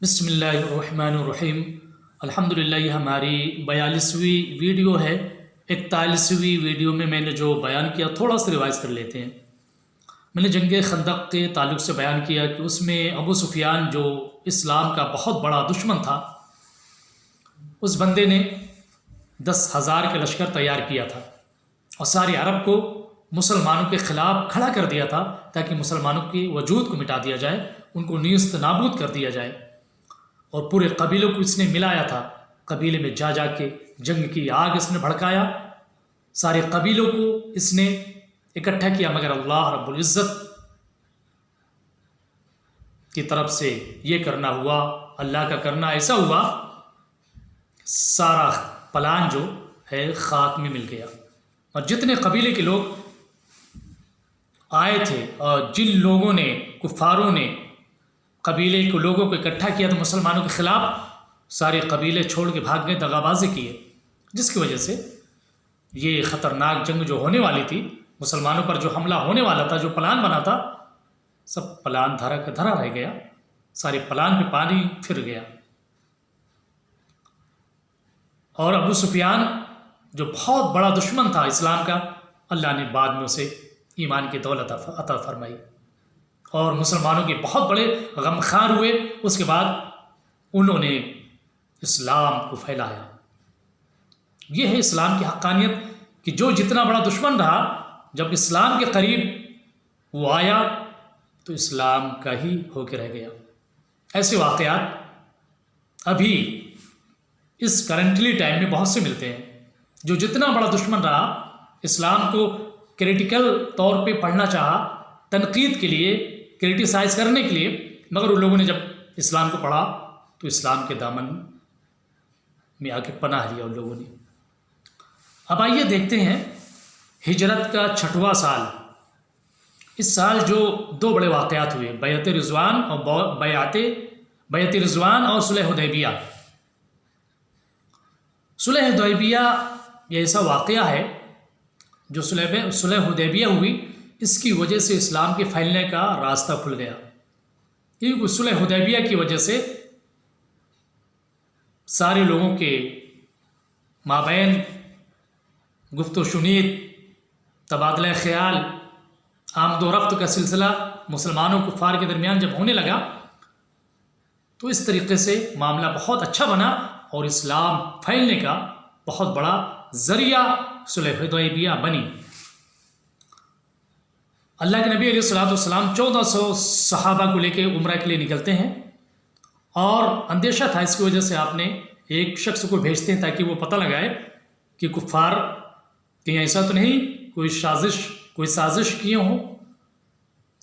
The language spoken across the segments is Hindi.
बिस्मिल्लाहिर्रहमानिर्रहीम। अल्हम्दुलिल्लाह, ये हमारी 42वीं वीडियो है। 41वीं वीडियो में मैंने जो बयान किया थोड़ा सा रिवाइज कर लेते हैं। मैंने जंग खंदक के ताल्लुक़ से बयान किया कि उसमें अबू सुफियान जो इस्लाम का बहुत बड़ा दुश्मन था, उस बंदे ने 10,000 का लश्कर तैयार किया था और सारे अरब को मुसलमानों के ख़िलाफ़ खड़ा कर दिया था ताकि मुसलमानों के वजूद को मिटा दिया जाए, उनको नीस्त नाबूद कर दिया जाए। और पूरे कबीलों को इसने मिलाया था। कबीले में जा जा के जंग की आग इसने भड़काया, सारे कबीलों को इसने इकट्ठा किया, मगर अल्लाह रब्बुल इज़्ज़त की तरफ से ये करना हुआ, अल्लाह का करना ऐसा हुआ, सारा प्लान जो है खाक में मिल गया। और जितने कबीले के लोग आए थे और जिन लोगों ने, कुफारों ने कबीले को लोगों को इकट्ठा किया तो मुसलमानों के ख़िलाफ़ सारे कबीले छोड़ के भाग गए, दगाबाजी किए, जिसकी वजह से ये ख़तरनाक जंग जो होने वाली थी, मुसलमानों पर जो हमला होने वाला था, जो प्लान बना था, सब प्लान धरा का धरा रह गया। सारे प्लान पे पानी फिर गया। और अबू सुफियान जो बहुत बड़ा दुश्मन था इस्लाम का, अल्लाह ने बाद में उसे ईमान की दौलत अता फरमाई और मुसलमानों के बहुत बड़े गमखार हुए। उसके बाद उन्होंने इस्लाम को फैलाया। यह है इस्लाम की हक़ानियत कि जो जितना बड़ा दुश्मन रहा, जब इस्लाम के करीब वो आया तो इस्लाम का ही होकर रह गया। ऐसे वाक़यात अभी इस करंटली टाइम में बहुत से मिलते हैं। जो जितना बड़ा दुश्मन रहा, इस्लाम को क्रिटिकल तौर पे पढ़ना चाहा, तनकीद के लिए, क्रिटिसाइज़ करने के लिए, मगर उन लोगों ने जब इस्लाम को पढ़ा तो इस्लाम के दामन में आके पनाह लिया उन लोगों ने। अब आइए देखते हैं हिजरत का 6वां साल। इस साल जो दो बड़े वाक़यात हुए, बैअत रिज़वान और बैअत रिज़वान और सुलह हुदैबिया। सुलह हुदैबिया ये ऐसा वाक़या है जो सुलह हुदैबिया हुई, इसकी वजह से इस्लाम के फैलने का रास्ता खुल गया। क्योंकि सुलह हुदैबिया की वजह से सारे लोगों के माबैन गुफ्तो शुनीद, तबादला ख्याल, आमदो रफ्त का सिलसिला मुसलमानों कुफार के दरमियान जब होने लगा तो इस तरीके से मामला बहुत अच्छा बना और इस्लाम फैलने का बहुत बड़ा ज़रिया सुलह हुदैबिया बनी। अल्लाह के नबी अलैहिस्सलाम 1400 सहाबा को लेके उम्रा के लिए निकलते हैं और अंदेशा था, इसकी वजह से आपने एक शख्स को भेजते हैं ताकि वो पता लगाए कि कुफार कहीं ऐसा तो नहीं कोई साजिश किए हों।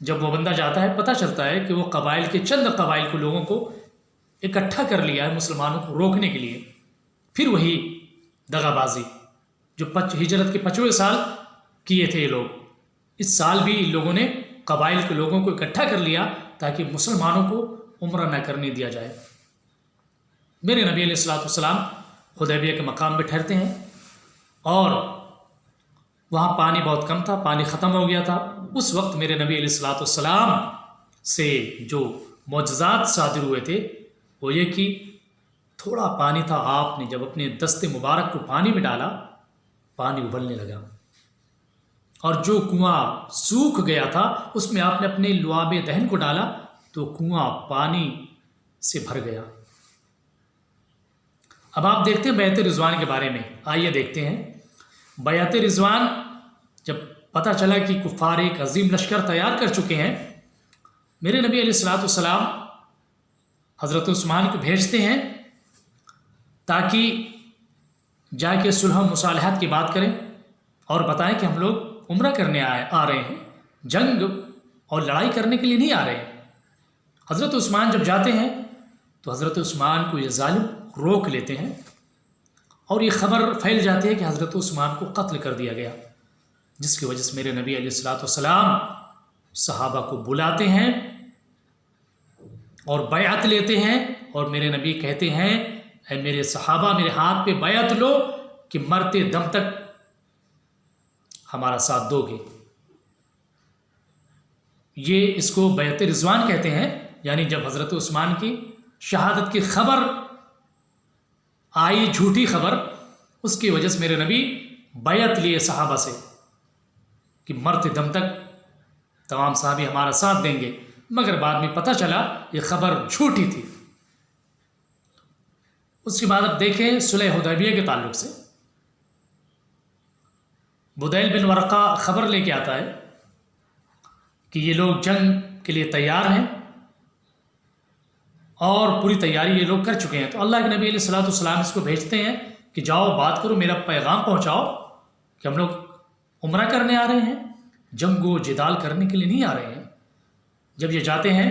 जब वो बंदा जाता है, पता चलता है कि वो कबाइल के चंद कबाइल को, लोगों को इकट्ठा कर लिया है मुसलमानों को रोकने के लिए। फिर वही दगाबाजी जो हिजरत के 5वें साल किए थे ये लोग, इस साल भी इन लोगों ने कबाइल के लोगों को इकट्ठा कर लिया ताकि मुसलमानों को उम्रा न करने दिया जाए। मेरे नबी अलैहिस्सलाम हुदैबिया के मकाम पे ठहरते हैं और वहाँ पानी बहुत कम था, पानी ख़त्म हो गया था। उस वक्त मेरे नबी अलैहिस्सलाम से जो मौजज़ात सादिर हुए थे वो ये कि थोड़ा पानी था, आपने जब अपने दस्ते मुबारक को पानी में डाला, पानी उबलने लगा और जो कुआं सूख गया था उसमें आपने अपने लुआब दहन को डाला तो कुआं पानी से भर गया। अब आप देखते हैं बैअत रिज़वान के बारे में। आइए देखते हैं बैअत रिज़वान। जब पता चला कि कुफार एक अजीम लश्कर तैयार कर चुके हैं, मेरे नबी अलैहिस्सलाम हज़रत उस्मान को भेजते हैं ताकि जाके सुलह मुसालहत की बात करें और बताएं कि हम लोग उम्रा करने आ रहे हैं, जंग और लड़ाई करने के लिए नहीं आ रहे हैं। हज़रत उस्मान जब जाते हैं तो हज़रत उस्मान को ये जालिम रोक लेते हैं और ये ख़बर फैल जाती है कि हज़रत उस्मान को कत्ल कर दिया गया, जिसकी वजह से मेरे नबी अलैहिस्सलाम सहाबा को बुलाते हैं और बैअत लेते हैं और मेरे नबी कहते हैं, ऐ मेरे सहाबा, मेरे हाथ पे बैअत लो कि मरते दम तक हमारा साथ दोगे। ये इसको बैअत रिज़वान कहते हैं, यानी जब हज़रत उस्मान की शहादत की खबर आई, झूठी खबर, उसकी वजह से मेरे नबी बैत लिए सहाबा से कि मरते दम तक तमाम साहबी हमारा साथ देंगे, मगर बाद में पता चला ये खबर झूठी थी। उसके बाद अब देखें सुलह हुदैबिया के ताल्लुक से, बुदैल बिन वरक़ा खबर लेके आता है कि ये लोग जंग के लिए तैयार हैं और पूरी तैयारी ये लोग कर चुके हैं। तो अल्लाह के नबी अलैहिस्सलाम इसको भेजते हैं कि जाओ बात करो, मेरा पैगाम पहुंचाओ कि हम लोग उम्रा करने आ रहे हैं, जंगो जिदाल करने के लिए नहीं आ रहे हैं। जब ये जाते हैं,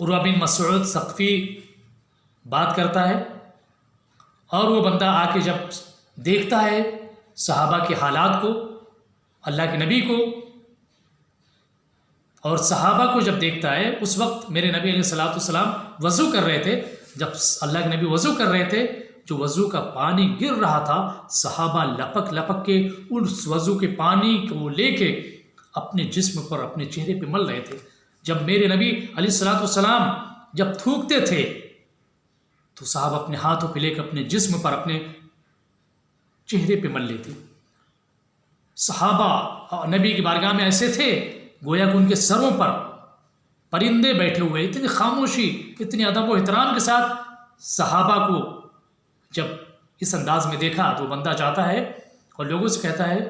उर्वा बिन मसऊद सक़फ़ी बात करता है और वो बंदा आके जब देखता है सहाबा के हालात को, अल्लाह के नबी को और सहाबा को जब देखता है, उस वक्त मेरे नबी अलैहिस्सलाम वज़ू कर रहे थे। जब अल्लाह के नबी वज़ू कर रहे थे, जो वज़ू का पानी गिर रहा था, सहाबा लपक लपक के उस वज़ू के पानी को लेके अपने जिस्म पर, अपने चेहरे पे मल रहे थे। जब मेरे नबी अलैहिस्सलाम जब थूकते थे तो साहब अपने हाथों पे लेकर अपने जिस्म पर, अपने चेहरे पे मल लेते। सहाबा नबी की बारगाह में ऐसे थे गोया कि उनके सरों पर परिंदे बैठे हुए, इतनी खामोशी, इतनी अदब व एहतराम के साथ सहाबा को जब इस अंदाज में देखा तो बंदा चाहता है और लोगों से कहता है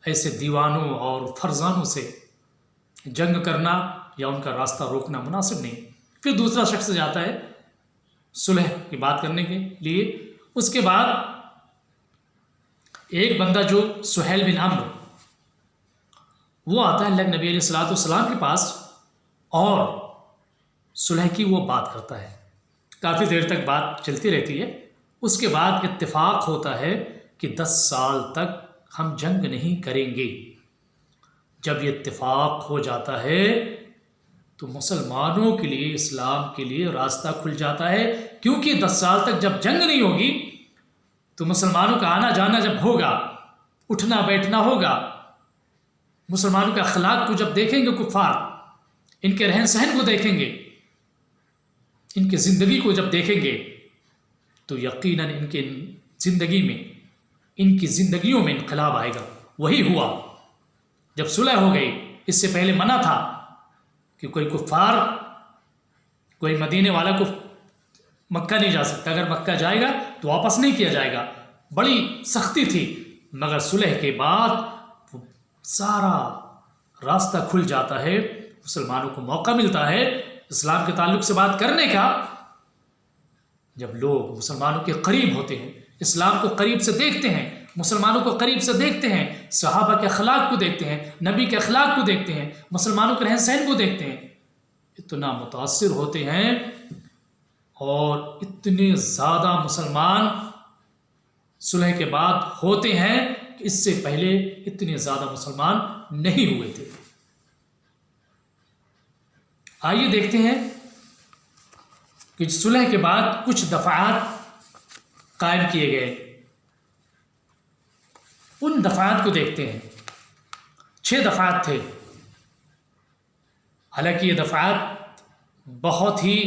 ऐसे दीवानों और फरजानों से जंग करना या उनका रास्ता रोकना मुनासिब नहीं। फिर दूसरा शख्स जाता है सुलह की बात करने के लिए। उसके बाद एक बंदा जो सुहैल बिन अम्र, वो आता है अल्लाह के नबी अलैहिस्सलाम के पास और सुलह की वो बात करता है। काफ़ी देर तक बात चलती रहती है। उसके बाद इत्तेफाक होता है कि 10 साल तक हम जंग नहीं करेंगे। जब ये इत्तेफाक हो जाता है तो मुसलमानों के लिए, इस्लाम के लिए रास्ता खुल जाता है, क्योंकि 10 साल तक जब जंग नहीं होगी तो मुसलमानों का आना जाना जब होगा, उठना बैठना होगा, मुसलमानों के अखलाक को जब देखेंगे कुफार, इनके रहन सहन को देखेंगे, इनकी ज़िंदगी को जब देखेंगे तो यकीनन इनके ज़िंदगी में, इनकी ज़िंदगियों में इनकलाब आएगा। वही हुआ जब सुलह हो गई। इससे पहले मना था कि कोई कुफार, कोई मदीने वाला को मक्का नहीं जा सकता, अगर मक्का जाएगा तो वापस नहीं किया जाएगा, बड़ी सख्ती थी। मगर सुलह के बाद सारा रास्ता खुल जाता है, मुसलमानों को मौका मिलता है इस्लाम के ताल्लुक से बात करने का। जब लोग मुसलमानों के करीब होते हैं, इस्लाम को करीब से देखते हैं, मुसलमानों को करीब से देखते हैं, सहाबा के अखलाक को देखते हैं, नबी के अखलाक को देखते हैं, मुसलमानों के रहन सहन को देखते हैं, इतना मुतासिर होते हैं और इतने ज़्यादा मुसलमान सुलह के बाद होते हैं कि इससे पहले इतने ज़्यादा मुसलमान नहीं हुए थे। आइए देखते हैं कि सुलह के बाद कुछ दफ़ात कायम किए गए, उन दफ़ात को देखते हैं। 6 दफ़ात थे। हालांकि ये दफ़ात बहुत ही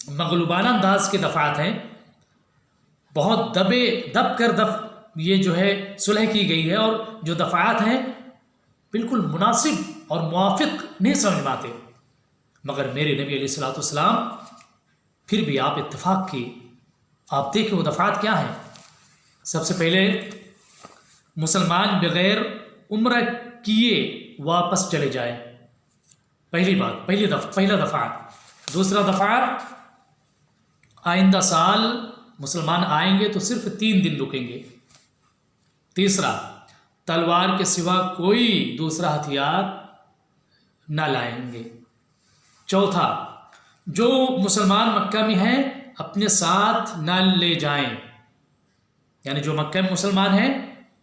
मगलूबाना अंदाज के दफ़ात हैं, बहुत दब कर ये जो है सुलह की गई है, और जो दफ़ात हैं बिल्कुल मुनासिब और मुवाफ़िक़ नहीं समझ में आते। मगर मेरे नबी अलैहिस्सलाम फिर भी आप इत्तेफाक की, आप देखें वो दफ़ात क्या हैं। सबसे पहले मुसलमान बग़ैर उम्र किए वापस चले जाए, पहली बात, पहला दफ़ात। दूसरा दफ़ात, आइंदा साल मुसलमान आएंगे तो सिर्फ 3 दिन रुकेंगे। तीसरा, तलवार के सिवा कोई दूसरा हथियार न लाएंगे। चौथा, जो मुसलमान मक्का में हैं अपने साथ न ले जाएं, यानी जो मक्का में मुसलमान हैं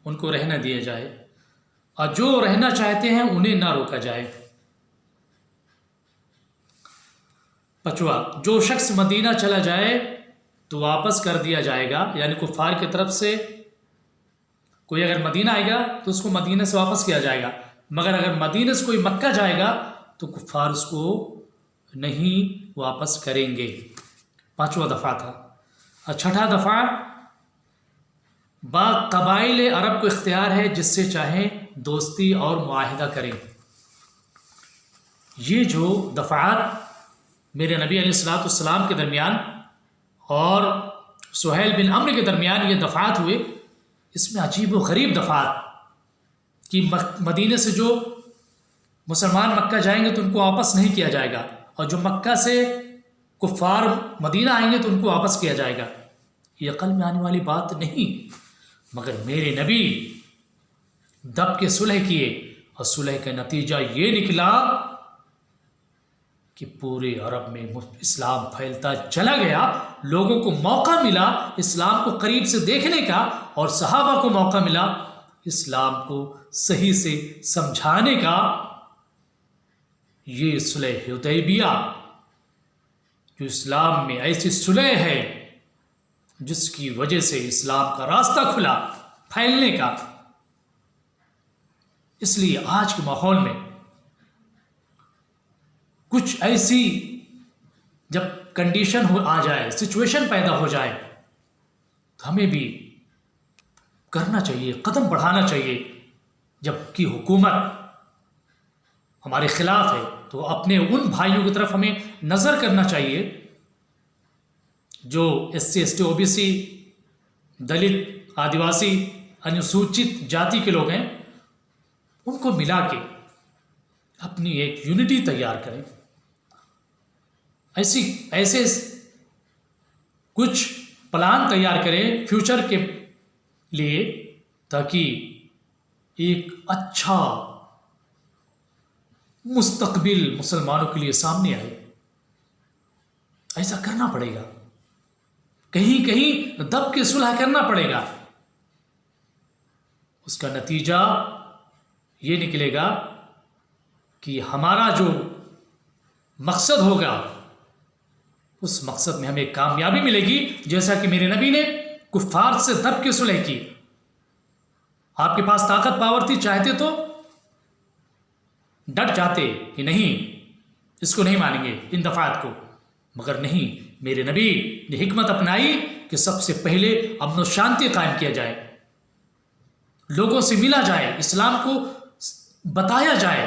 उनको रहना दिया जाए, और जो रहना चाहते हैं उन्हें ना रोका जाए। पांचवा, जो शख्स मदीना चला जाए तो वापस कर दिया जाएगा, यानी कुफार की तरफ से कोई अगर मदीना आएगा तो उसको मदीना से वापस किया जाएगा, मगर अगर मदीना से कोई मक्का जाएगा तो कुफार उसको नहीं वापस करेंगे। 5वां दफ़ा था। और 6ठा दफ़ा, कबाइल अरब को इख्तियार है जिससे चाहें दोस्ती और मुआहिदा करें। ये जो दफ़ात मेरे नबी अलैहिस्सलाम के दरमियान और सुहैल बिन अम्र के दरमियान ये दफ़ात हुए, इसमें अजीब व गरीब दफ़ात कि मदीने से जो मुसलमान मक्का जाएंगे तो उनको वापस नहीं किया जाएगा, और जो मक्का से कुफ़ार मदीना आएंगे तो उनको वापस किया जाएगा। ये अक़ल में आने वाली बात नहीं, मगर मेरे नबी दब के सुलह किए और सुलह का नतीजा ये निकला कि पूरे अरब में इस्लाम फैलता चला गया। लोगों को मौका मिला इस्लाम को करीब से देखने का, और सहाबा को मौका मिला इस्लाम को सही से समझाने का। ये सुलह हुदैबिया जो इस्लाम में ऐसी सुलह है जिसकी वजह से इस्लाम का रास्ता खुला फैलने का। इसलिए आज के माहौल में कुछ ऐसी जब कंडीशन आ जाए, सिचुएशन पैदा हो जाए, तो हमें भी करना चाहिए, कदम बढ़ाना चाहिए। जबकि हुकूमत हमारे खिलाफ है तो अपने उन भाइयों की तरफ हमें नज़र करना चाहिए जो SC ST OBC दलित आदिवासी अनुसूचित जाति के लोग हैं, उनको मिला के अपनी एक यूनिटी तैयार करें। ऐसे कुछ प्लान तैयार करें फ्यूचर के लिए, ताकि एक अच्छा मुस्तकबिल मुसलमानों के लिए सामने आए। ऐसा करना पड़ेगा, कहीं कहीं दब के सुलह करना पड़ेगा। उसका नतीजा ये निकलेगा कि हमारा जो मकसद होगा उस मकसद में हमें कामयाबी मिलेगी। जैसा कि मेरे नबी ने कुफ्फार से दब के सुलह की। आपके पास ताकत पावर थी, चाहते तो डट जाते कि नहीं, इसको नहीं मानेंगे इन दफात को, मगर नहीं, मेरे नबी ने हिकमत अपनाई कि सबसे पहले अमन शांति कायम किया जाए, लोगों से मिला जाए, इस्लाम को बताया जाए,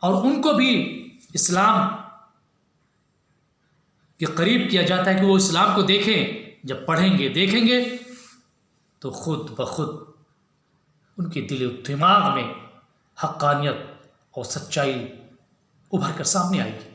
और उनको भी इस्लाम के करीब किया जाता है कि वो इस्लाम को देखें। जब पढ़ेंगे देखेंगे तो खुद ब खुद उनके दिल दिमाग में हक्कानियत और सच्चाई उभर कर सामने आएगी।